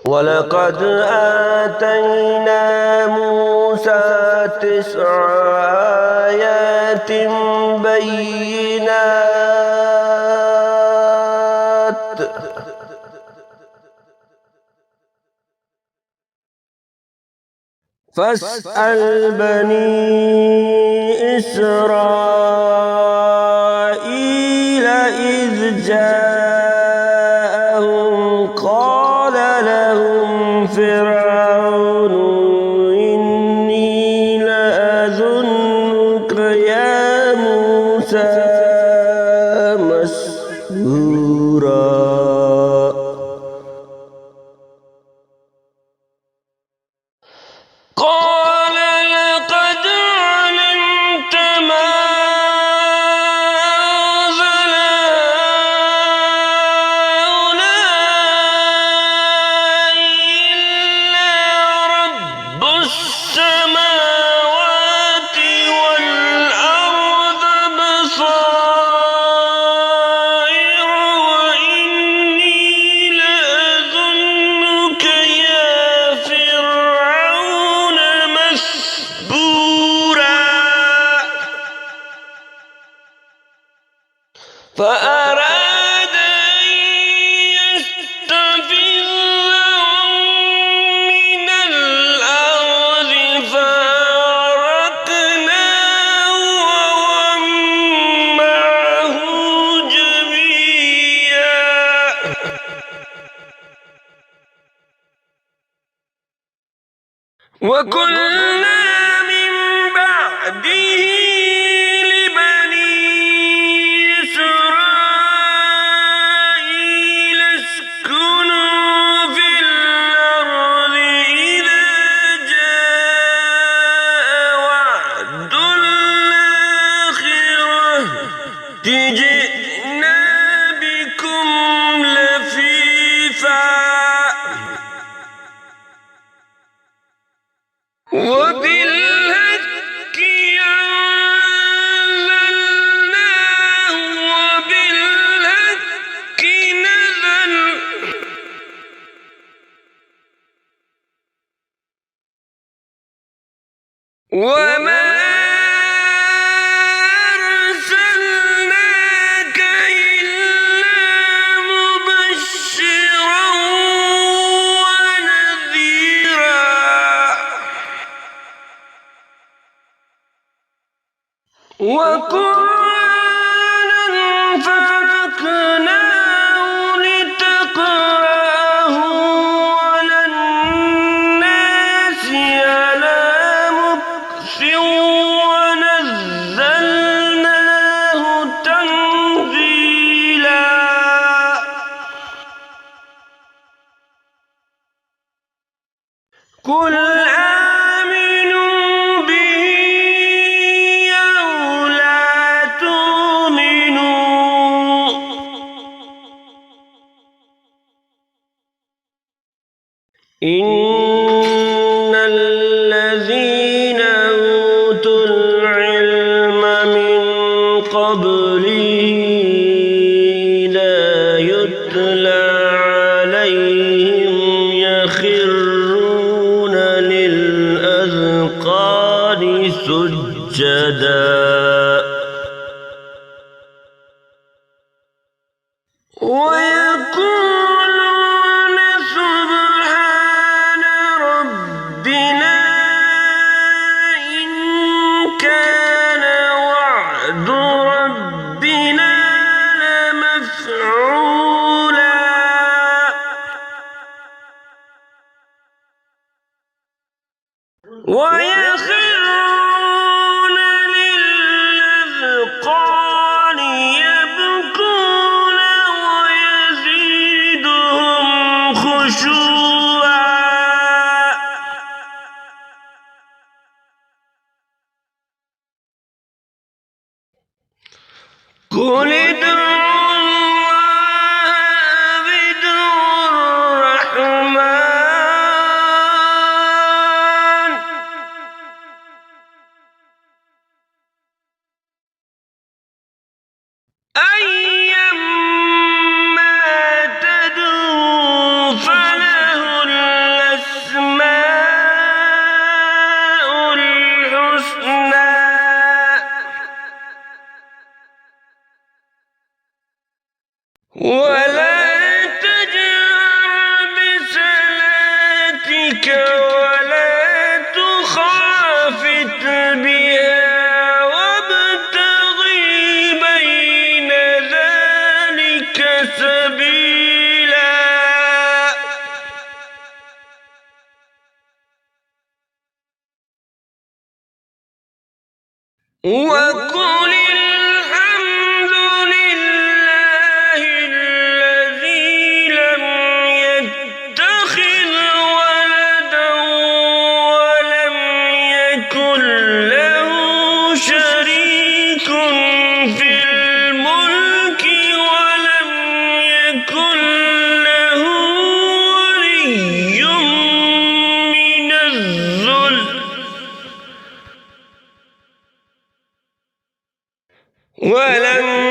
ولقد آتينا موسى 9 آيات بينات فاسأل بني إسرائيل إذ جاءهم قال لهم فرعون إني لأظنك يا موسى مسحورا قال لقد علمت ما أنزل هؤلاء إلا رب السماوات والأرض بصائر وإني لأظنك يا فرعون مسبورا فأراد أن يستفزهم من الأرض فأغرقناه ومن معه جميعا وقلنا من بعده لبني إسرائيل اسكنوا في الأرض إذا جاء وعد الآخرة جئنا بكم لفيفا وبالحق أنزلناه وبالحق نزل وما أرسلناك إلا مبشرا ونذيرا وقرآنا فرقناه لتقرأه على الناس على مكث ونزلناه تنزيلا قل آمنوا به أو لا تؤمنوا إن الذين أوتوا العلم من قبله إذا يتلى عليهم يخرون للأذقان سجدا ويقولون سبحان ربنا إن كان وعد ربنا لمفعولا ويخرون للأذقان يبكون ويزيدهم خشوعا قل ادعوا الله ادعوا الرحمن أيما تدعوا فله ولا تجهر بصلاتك ولا تخافت بها وابتغ بين ذلك سبيلا وقل الحمد لله الذي لم يتخذ ولدا ولم يكن له شريك في الملك ولم يكن له ولي من الذل ولم